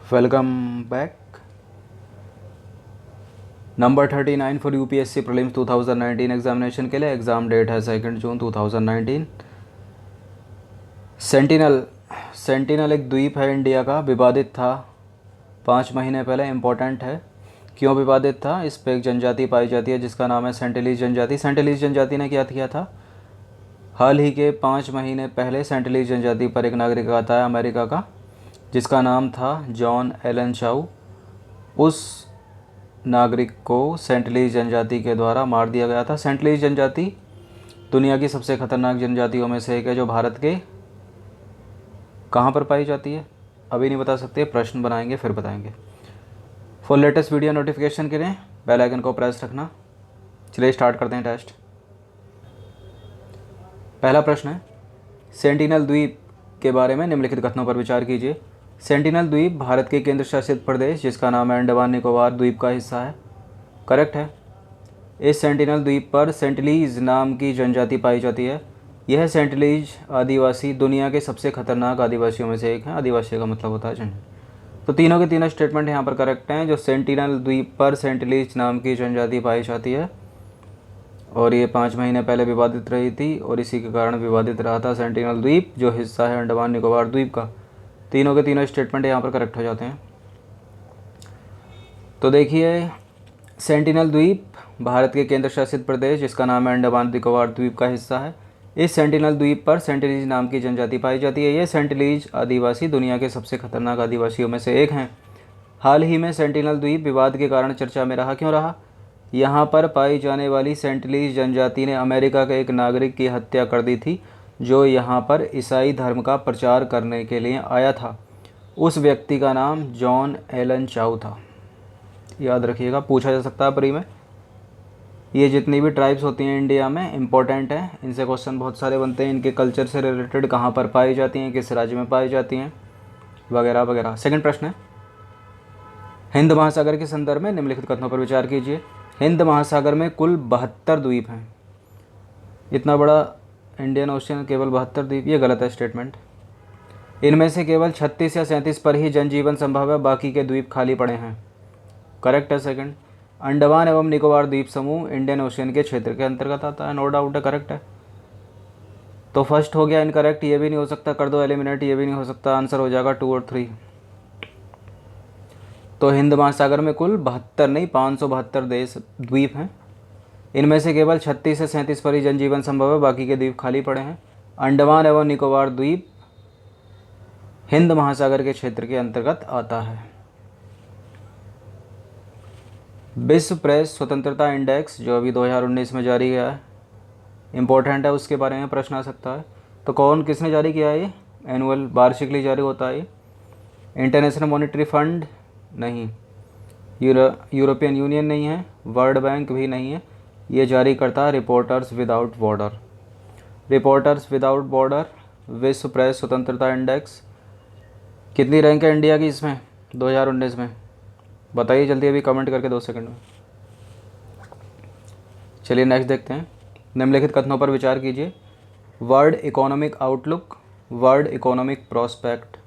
Welcome back. Number 39 for UPSC prelims 2019 examination के लिए exam date है 2 जून 2019। सेंटिनल सेंटिनल एक द्वीप है इंडिया का, विवादित था 5 महीने पहले। इम्पोर्टेंट है। क्यों विवादित था? इस पर एक जनजाति पाई जाती है जिसका नाम है सेंटिलीज जनजाति। सेंटिलीज जनजाति ने क्या किया था? हाल ही के 5 महीने पहले सेंटिलीज जनजाति पर एक नागरिक आता है अमेरिका का, जिसका नाम था जॉन एलन चाउ। उस नागरिक को सेंटिलीज जनजाति के द्वारा मार दिया गया था। सेंटिलीज जनजाति दुनिया की सबसे खतरनाक जनजातियों में से एक है, जो भारत के कहाँ पर पाई जाती है अभी नहीं बता सकते, प्रश्न बनाएंगे फिर बताएंगे। फॉर लेटेस्ट वीडियो नोटिफिकेशन के लिए बेल आइकन को प्रेस रखना। चलिए स्टार्ट करते हैं टेस्ट। पहला प्रश्न है, सेंटिनल द्वीप के बारे में निम्नलिखित कथनों पर विचार कीजिए। सेंटिनल द्वीप भारत के केंद्र शासित प्रदेश जिसका नाम है अंडमान निकोबार द्वीप का हिस्सा है। करेक्ट है। इस सेंटिनल द्वीप पर सेंटिलीज नाम की जनजाति पाई जाती है। यह सेंटिलीज आदिवासी दुनिया के सबसे खतरनाक आदिवासियों में से एक है। आदिवासी का मतलब होता है जनजाति। तो तीनों के तीनों स्टेटमेंट यहाँ पर करेक्ट हैं। जो सेंटिनल द्वीप पर सेंटिलीज नाम की जनजाति पाई जाती है और ये 5 महीने पहले विवादित रही थी और इसी के कारण विवादित रहा था सेंटिनल द्वीप, जो हिस्सा है अंडमान निकोबार द्वीप का। तीनों के तीनों स्टेटमेंट यहाँ पर करेक्ट हो जाते हैं। तो देखिए, सेंटिनल द्वीप भारत के केंद्र शासित प्रदेश जिसका नाम है अंडमान निकोबार द्वीप का हिस्सा है। इस सेंटिनल द्वीप पर सेंटिलीज नाम की जनजाति पाई जाती है। ये सेंटिलीज आदिवासी दुनिया के सबसे खतरनाक आदिवासियों में से एक हैं। हाल ही में सेंटिनल द्वीप विवाद के कारण चर्चा में रहा। क्यों रहा? यहाँ पर पाई जाने वाली सेंटिलीज जनजाति ने अमेरिका के एक नागरिक की हत्या कर दी थी, जो यहाँ पर ईसाई धर्म का प्रचार करने के लिए आया था। उस व्यक्ति का नाम जॉन एलन चाउ था। याद रखिएगा, पूछा जा सकता है प्री में। ये जितनी भी ट्राइब्स होती हैं इंडिया में इम्पोर्टेंट है, इनसे क्वेश्चन बहुत सारे बनते हैं। इनके कल्चर से रिलेटेड कहाँ पर पाई जाती हैं, किस राज्य में पाई जाती हैं, वगैरह वगैरह। सेकंड प्रश्न है, हिंद महासागर के संदर्भ में निम्नलिखित कथनों पर विचार कीजिए। हिंद महासागर में कुल 72 द्वीप हैं। इतना बड़ा इंडियन ओशन, केवल 72 द्वीप, ये गलत है स्टेटमेंट। इनमें से केवल 36 या 37 पर ही जनजीवन संभव है, बाकी के द्वीप खाली पड़े हैं। करेक्ट है सेकंड। अंडमान एवं निकोबार द्वीप समूह इंडियन ओशियन के क्षेत्र के अंतर्गत आता है, नो डाउट है, करेक्ट है। तो फर्स्ट हो गया इनकरेक्ट, ये भी नहीं हो सकता, कर दो एलिमिनेट, ये भी नहीं हो सकता। आंसर हो जाएगा 2 और 3। तो हिंद महासागर में कुल 72 नहीं 572 देश द्वीप हैं। इनमें से केवल 36 से 37 पर ही जनजीवन संभव है, बाकी के द्वीप खाली पड़े हैं। अंडमान एवं निकोबार द्वीप हिंद महासागर के क्षेत्र के अंतर्गत आता है। विश्व प्रेस स्वतंत्रता इंडेक्स जो अभी 2019 में जारी किया है, इम्पोर्टेंट है, उसके बारे में प्रश्न आ सकता है। तो कौन किसने जारी किया है? ये एनुअल वार्षिकली जारी होता है। इंटरनेशनल मॉनेटरी फंड नहीं, यूरोपियन यूनियन नहीं है, वर्ल्ड बैंक भी नहीं है। ये जारी करता है reporters without border. Reporters without border विश्व प्रेस स्वतंत्रता इंडेक्स। कितनी रैंक है इंडिया की इसमें 2019 में? बताइए जल्दी, अभी कमेंट करके 2 सेकंड में। चलिए नेक्स्ट देखते हैं। निम्नलिखित कथनों पर विचार कीजिए। World economic outlook, world economic prospect.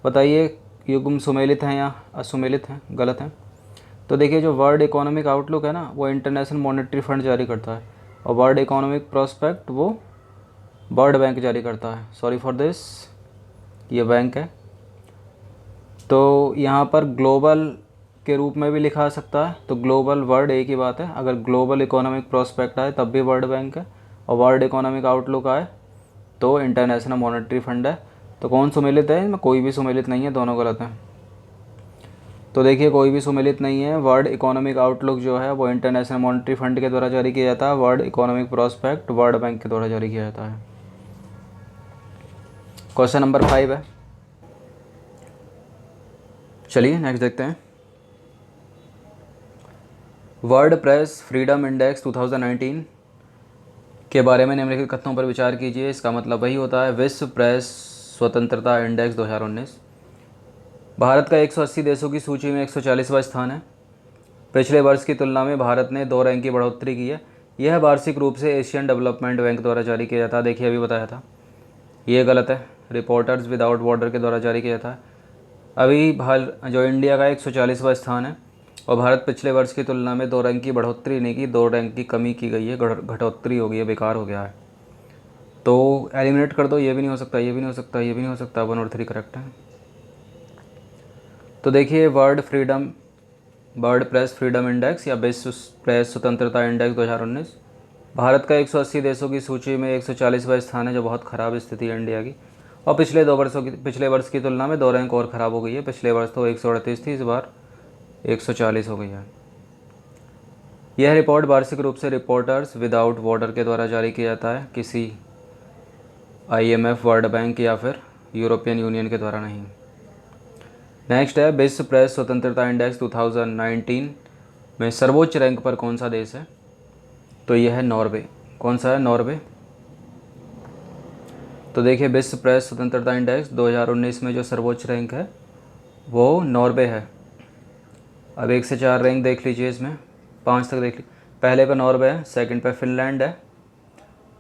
बताइए युग्म सुमेलित हैं या असुमेलित हैं? गलत हैं। तो देखिए, जो वर्ल्ड इकोनॉमिक आउटलुक है ना, वो इंटरनेशनल मॉनेटरी फंड जारी करता है, और वर्ल्ड इकोनॉमिक प्रोस्पेक्ट वो वर्ल्ड बैंक जारी करता है। सॉरी फॉर दिस, ये बैंक है। तो यहाँ पर ग्लोबल के रूप में भी लिखा जा सकता है, तो ग्लोबल वर्ल्ड एक ही बात है। अगर ग्लोबल इकोनॉमिक प्रोस्पेक्ट आए तब भी वर्ल्ड बैंक है, और वर्ल्ड इकोनॉमिक आउटलुक आए तो इंटरनेशनल मॉनेटरी फंड है। तो कौन सुमेलित है इसमें? कोई भी सुमेलित नहीं है, दोनों गलत हैं। तो देखिए, कोई भी सुमेलित नहीं है। वर्ल्ड इकोनॉमिक आउटलुक जो है वो इंटरनेशनल मॉनेटरी फंड के द्वारा जारी किया जाता है। World economic prospect world bank के द्वारा जारी किया जाता है। क्वेश्चन नंबर 5 है। चलिए नेक्स्ट देखते हैं। वर्ल्ड प्रेस फ्रीडम इंडेक्स 2019 के बारे में निम्नलिखित कथनों पर विचार कीजिए। इसका मतलब वही होता है विश्व प्रेस स्वतंत्रता इंडेक्स 2019। भारत का 180 देशों की सूची में 140वां स्थान है। पिछले वर्ष की तुलना में भारत ने 2 रैंक की बढ़ोतरी की है। यह वार्षिक रूप से एशियन डेवलपमेंट बैंक द्वारा जारी किया जाता है। देखिए अभी बताया था, ये गलत है। रिपोर्टर्स विदाउट बॉर्डर के द्वारा जारी किया जाता है। अभी जो इंडिया का 140वां स्थान है और भारत पिछले वर्ष की तुलना में 2 रैंक की बढ़ोतरी नहीं की, 2 रैंक की कमी की गई है, घटोतरी हो गई है, बेकार हो गया है। तो एलिमिनेट कर दो, ये भी नहीं हो सकता, ये भी नहीं हो सकता, ये भी नहीं हो सकता, 1 और 3 करेक्ट है। तो देखिए वर्ल्ड प्रेस फ्रीडम इंडेक्स या विश्व प्रेस स्वतंत्रता इंडेक्स 2019, भारत का 180 देशों की सूची में 140वां स्थान है, जो बहुत ख़राब स्थिति है इंडिया की। और पिछले वर्ष की तुलना में 2 रैंक और ख़राब हो गई है। पिछले वर्ष तो 138 थी, इस बार 140 हो गई है। यह रिपोर्ट वार्षिक रूप से रिपोर्टर्स विदाउट बॉर्डर के द्वारा जारी किया जाता है, किसी IMF, वर्ल्ड बैंक या फिर यूरोपियन यूनियन के द्वारा नहीं। नेक्स्ट है विश्व प्रेस स्वतंत्रता इंडेक्स 2019 में सर्वोच्च रैंक पर कौन सा देश है? तो यह है नॉर्वे। कौन सा है? नॉर्वे। तो देखिए विश्व प्रेस स्वतंत्रता इंडेक्स 2019 में जो सर्वोच्च रैंक है वो नॉर्वे है। अब 1 से 4 रैंक देख लीजिए, इसमें 5 तक देख लीजिए। पहले पे नॉर्वे है, सेकंड पे फिनलैंड है,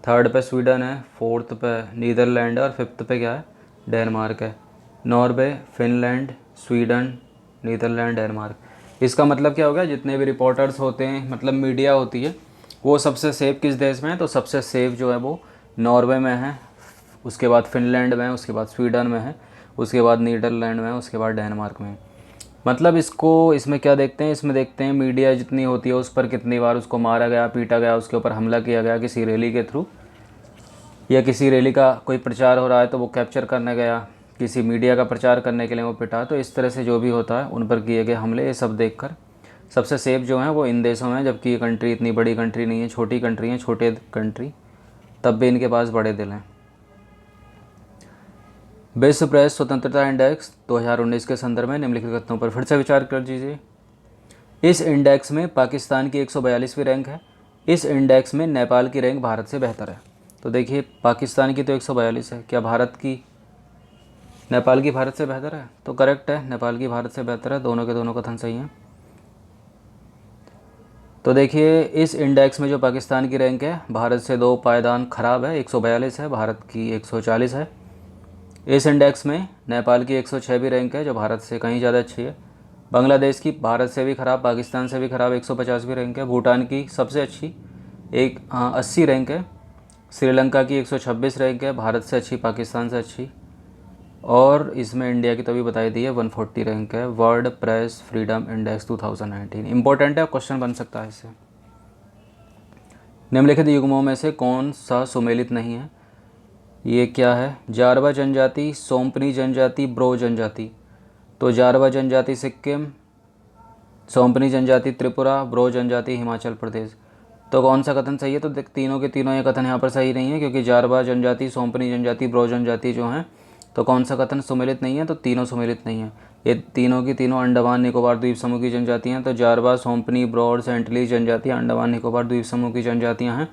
थर्ड पे स्वीडन है, फोर्थ पे नीदरलैंड है और फिफ्थ पे क्या है? डेनमार्क है। Norway, Finland, Sweden, Netherlands, Denmark. इसका मतलब क्या हो गया? जितने भी रिपोर्टर्स होते हैं, मतलब मीडिया होती है, वो सबसे सेफ किस देश में है? तो सबसे सेफ जो है वो नॉर्वे में है, उसके बाद फिनलैंड में है, उसके बाद स्वीडन में है, उसके बाद नीदरलैंड में है, उसके बाद डेनमार्क में है। मतलब इसमें क्या देखते हैं? इसमें देखते हैं मीडिया जितनी होती है उस पर कितनी बार उसको मारा गया, पीटा गया, उसके ऊपर हमला किया गया किसी रैली के थ्रू, या किसी रैली का कोई प्रचार हो रहा है तो वो कैप्चर करने गया, किसी मीडिया का प्रचार करने के लिए वो पिटा। तो इस तरह से जो भी होता है उन पर किए गए हमले, ये सब देखकर सबसे सेफ जो हैं वो इन देशों में, जबकि ये कंट्री इतनी बड़ी कंट्री नहीं है, छोटी कंट्री है, छोटे कंट्री, तब भी इनके पास बड़े दिल हैं। विश्व प्रेस स्वतंत्रता इंडेक्स 2019 के संदर्भ में निम्नलिखित कथनों पर फिर से विचार कर लीजिए। इस इंडेक्स में पाकिस्तान की 142वीं रैंक है। इस इंडेक्स में नेपाल की रैंक भारत से बेहतर है। तो देखिए पाकिस्तान की तो 142 है, क्या नेपाल की भारत से बेहतर है? तो करेक्ट है, नेपाल की भारत से बेहतर है। दोनों के दोनों कथन सही हैं। तो देखिए इस इंडेक्स में जो पाकिस्तान की रैंक है, भारत से 2 पायदान खराब है, 142 है, भारत की 140 है। इस इंडेक्स में नेपाल की 106वीं रैंक है, जो भारत से कहीं ज़्यादा अच्छी है। बांग्लादेश की भारत से भी ख़राब, पाकिस्तान से भी ख़राब 150वीं रैंक है। भूटान की सबसे अच्छी 80 रैंक है। श्रीलंका की 126 रैंक है, भारत से अच्छी, पाकिस्तान से अच्छी। और इसमें इंडिया की तो भी बताई दी है, 140 रैंक है। World press freedom index 2019 important है, क्वेश्चन बन सकता है इससे। निम्नलिखित युग्मों में से कौन सा सुमेलित नहीं है? ये क्या है? जारवा जनजाति, सोमपनी जनजाति, ब्रो जनजाति। तो जारवा जनजाति सिक्किम, सोमपनी जनजाति त्रिपुरा, ब्रो जनजाति हिमाचल प्रदेश। तो कौन सा कथन सही है? तो तीनों के तीनों ये कथन यहाँ पर सही नहीं है, क्योंकि जारवा जनजाति, सोमपनी जनजाति, ब्रो जनजाति जो हैं, तो कौन सा कथन सुमेलित नहीं है? तो तीनों सुमेलित नहीं है। ये तीनों की तीनों अंडमान निकोबार द्वीप समूह की जनजातियाँ। तो जारवा, सोमपनी, ब्रो और सेंटलीज जनजातियाँ अंडमान निकोबार द्वीप समूह की जनजातियाँ हैं।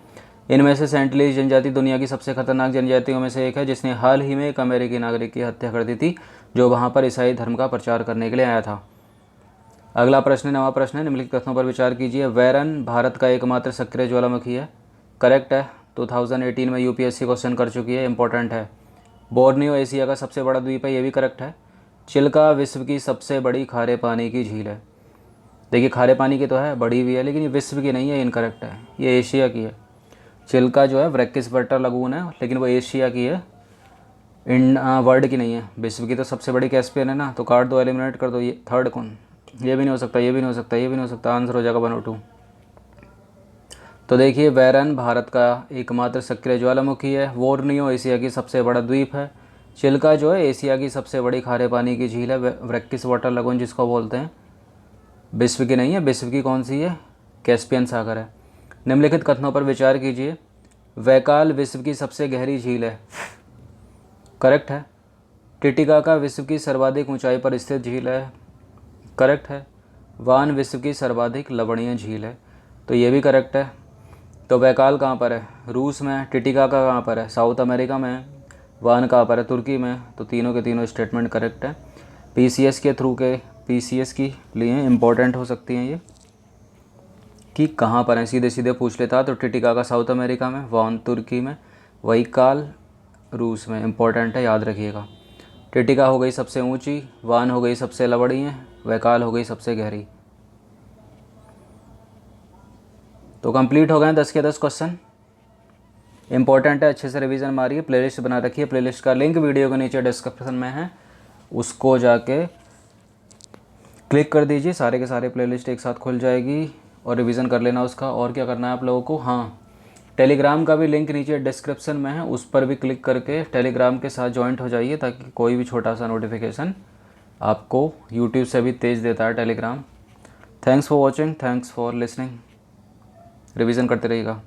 इनमें से सेंटलीज जनजाति दुनिया की सबसे खतरनाक जनजातियों में से एक है, जिसने हाल ही में एक अमेरिकी नागरिक की हत्या कर दी थी, जो वहाँ पर ईसाई धर्म का प्रचार करने के लिए आया था। अगला प्रश्न, नवा प्रश्न है, निम्नलिखित कथनों पर विचार कीजिए। वैरन भारत का एकमात्र सक्रिय ज्वालामुखी है। करेक्ट है, 2018 में UPSC क्वेश्चन कर चुकी है, इंपॉर्टेंट है। बोर्नियो एशिया का सबसे बड़ा द्वीप है, ये भी करेक्ट है। चिल्का विश्व की सबसे बड़ी खारे पानी की झील है। देखिए खारे पानी की तो है, बड़ी भी है, लेकिन ये विश्व की नहीं है, इनकरेक्ट है, ये एशिया की है। चिल्का जो है ब्रैकिस वाटर लगून है, लेकिन वो एशिया की है, वर्ल्ड की नहीं है। विश्व की तो सबसे बड़ी कैस्पियन है ना। तो काट दो, एलिमिनेट कर दो। ये थर्ड कौन? ये भी नहीं हो सकता, ये भी नहीं हो सकता, ये भी नहीं हो सकता। आंसर हो जाएगा 1 और 2। तो देखिए वैरन भारत का एकमात्र सक्रिय ज्वालामुखी है। बोर्नियो एशिया की सबसे बड़ा द्वीप है। चिल्का जो है एशिया की सबसे बड़ी खारे पानी की झील है, ब्रैकिस वाटर लगून जिसको बोलते हैं। विश्व की नहीं है, विश्व की कौन सी है? कैस्पियन सागर है। निम्नलिखित कथनों पर विचार कीजिए। वैकाल विश्व की सबसे गहरी झील है। करेक्ट है। टिटिकाका विश्व की सर्वाधिक ऊंचाई पर स्थित झील है। करेक्ट है। वान विश्व की सर्वाधिक लवणीय झील है। तो ये भी करेक्ट है। तो वैकाल कहाँ पर है? रूस में। टिटिकाका कहाँ पर है? साउथ अमेरिका में है। वान कहाँ पर है? तुर्की में। तो तीनों के तीनों स्टेटमेंट करेक्ट है। पीसीएस की लिए इम्पोर्टेंट हो सकती हैं ये, कि कहाँ पर है, सीधे सीधे पूछ लेता। तो टिटिकाका साउथ अमेरिका में, वान तुर्की में, वैकाल रूस में। इम्पोर्टेंट है, याद रखिएगा। टिटिका हो गई सबसे ऊंची, वान हो गई सबसे लवड़ी, वैकाल हो गई सबसे गहरी। तो कंप्लीट हो गए 10 के 10 क्वेश्चन। इंपॉर्टेंट है, अच्छे से रिवीजन मारिए। प्लेलिस्ट बना रखी है, प्लेलिस्ट का लिंक वीडियो के नीचे डिस्क्रिप्शन में है, उसको जाके क्लिक कर दीजिए, सारे के सारे प्लेलिस्ट एक साथ खुल जाएगी और रिवीजन कर लेना उसका। और क्या करना है आप लोगों को, हाँ, टेलीग्राम का भी लिंक नीचे डिस्क्रिप्शन में है, उस पर भी क्लिक करके टेलीग्राम के साथ ज्वाइंट हो जाइए, ताकि कोई भी छोटा सा नोटिफिकेशन आपको यूट्यूब से भी तेज़ देता है Telegram. Thanks for watching, thanks for listening. Revision करते रहिएगा।